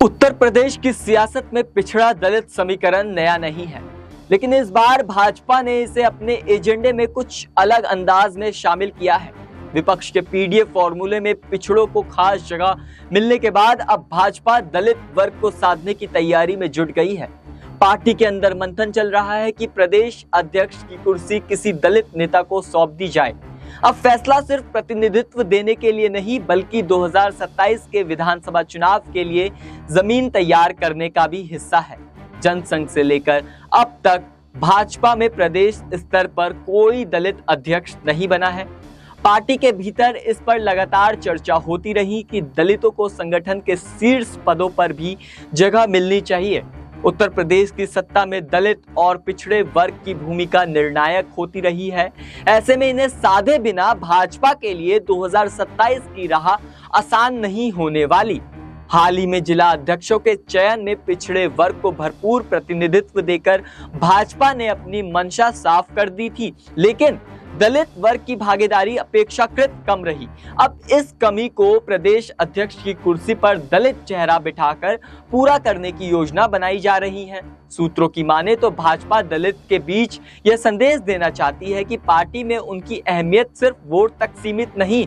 उत्तर प्रदेश की सियासत में पिछड़ा दलित समीकरण नया नहीं है, लेकिन इस बार भाजपा ने इसे अपने एजेंडे में कुछ अलग अंदाज में शामिल किया है। विपक्ष के पीडीए फॉर्मूले में पिछड़ों को खास जगह मिलने के बाद अब भाजपा दलित वर्ग को साधने की तैयारी में जुट गई है। पार्टी के अंदर मंथन चल रहा है कि प्रदेश अध्यक्ष की कुर्सी किसी दलित नेता को सौंप दी जाए। अब फैसला सिर्फ प्रतिनिधित्व देने के लिए नहीं, बल्कि 2027 के विधानसभा चुनाव के लिए जमीन तैयार करने का भी हिस्सा है। जनसंघ से लेकर अब तक भाजपा में प्रदेश स्तर पर कोई दलित अध्यक्ष नहीं बना है। पार्टी के भीतर इस पर लगातार चर्चा होती रही कि दलितों को संगठन के शीर्ष पदों पर भी जगह मिलनी चाहिए। उत्तर प्रदेश की सत्ता में दलित और पिछड़े वर्ग की भूमिका निर्णायक होती रही है। ऐसे में इन्हें साधे बिना भाजपा के लिए 2027 की राह आसान नहीं होने वाली। हाल ही में जिला अध्यक्षों के चयन में पिछड़े वर्ग को भरपूर प्रतिनिधित्व देकर भाजपा ने अपनी मंशा साफ कर दी थी, लेकिन दलित वर्ग की भागीदारी अपेक्षाकृत कम रही। अब इस कमी को प्रदेश अध्यक्ष की कुर्सी पर दलित चेहरा बिठाकर पूरा करने की योजना बनाई जा रही है। सूत्रों की माने तो भाजपा दलित के बीच यह संदेश देना चाहती है कि पार्टी में उनकी अहमियत सिर्फ वोट तक सीमित नहीं,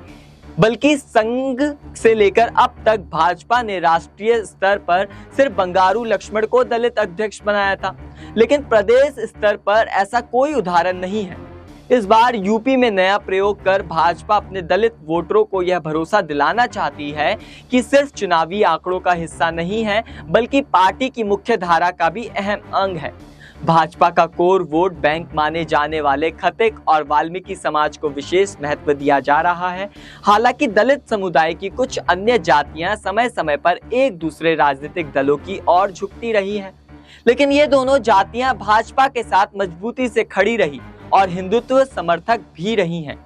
बल्कि संघ से लेकर अब तक भाजपा ने राष्ट्रीय स्तर पर सिर्फ बंगारू लक्ष्मण को दलित अध्यक्ष बनाया था, लेकिन प्रदेश स्तर पर ऐसा कोई उदाहरण नहीं है। इस बार यूपी में नया प्रयोग कर भाजपा अपने दलित वोटरों को यह भरोसा दिलाना चाहती है कि सिर्फ चुनावी आंकड़ों का हिस्सा नहीं है, बल्कि पार्टी की मुख्य धारा का भी अहम अंग है। भाजपा का कोर वोट बैंक माने जाने वाले खतिक और वाल्मीकि समाज को विशेष महत्व दिया जा रहा है। हालांकि दलित समुदाय की कुछ अन्य जातियां समय समय पर एक दूसरे राजनीतिक दलों की ओर झुकती रही हैं, लेकिन ये दोनों जातियां भाजपा के साथ मजबूती से खड़ी रही और हिंदुत्व समर्थक भी रही हैं।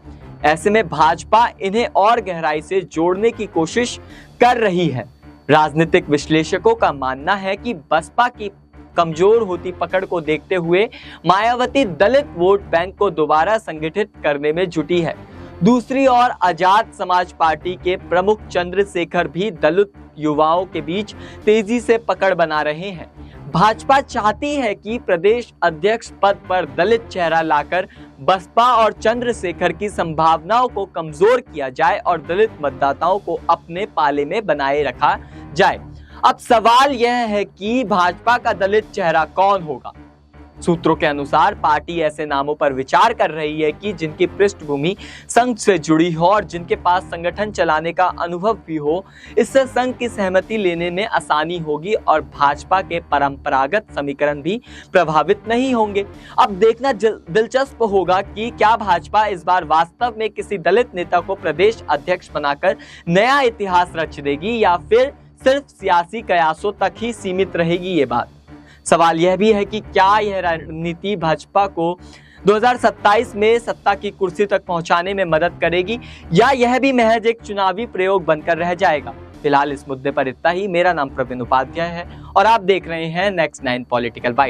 ऐसे में भाजपा इन्हें और गहराई से जोड़ने की कोशिश कर रही है। राजनीतिक विश्लेषकों का मानना है कि बसपा की कमजोर होती पकड़ को देखते हुए मायावती दलित वोट बैंक को दोबारा संगठित करने में जुटी है। दूसरी ओर आजाद समाज पार्टी के प्रमुख चंद्रशेखर भी दलित युवाओं के बीच तेजी से पकड़ बना रहे हैं। भाजपा चाहती है कि प्रदेश अध्यक्ष पद पर दलित चेहरा लाकर बसपा और चंद्रशेखर की संभावनाओं को कमजोर किया जाए और दलित मतदाताओं को अपने पाले में बनाए रखा जाए। अब सवाल यह है कि भाजपा का दलित चेहरा कौन होगा। सूत्रों के अनुसार पार्टी ऐसे नामों पर विचार कर रही है कि जिनकी पृष्ठभूमि संघ से जुड़ी हो और जिनके पास संगठन चलाने का अनुभव भी हो। इससे संघ की सहमति लेने में आसानी होगी और भाजपा के परंपरागत समीकरण भी प्रभावित नहीं होंगे। अब देखना दिलचस्प होगा कि क्या भाजपा इस बार वास्तव में किसी दलित नेता को प्रदेश अध्यक्ष बनाकर नया इतिहास रच देगी या फिर सिर्फ सियासी कयासों तक ही सीमित रहेगी। ये बात सवाल यह भी है कि क्या यह रणनीति भाजपा को 2027 में सत्ता की कुर्सी तक पहुंचाने में मदद करेगी या यह भी महज एक चुनावी प्रयोग बनकर रह जाएगा। फिलहाल इस मुद्दे पर इतना ही। मेरा नाम प्रवीण उपाध्याय है और आप देख रहे हैं नेक्स्ट 9 पॉलिटिकल बाइट।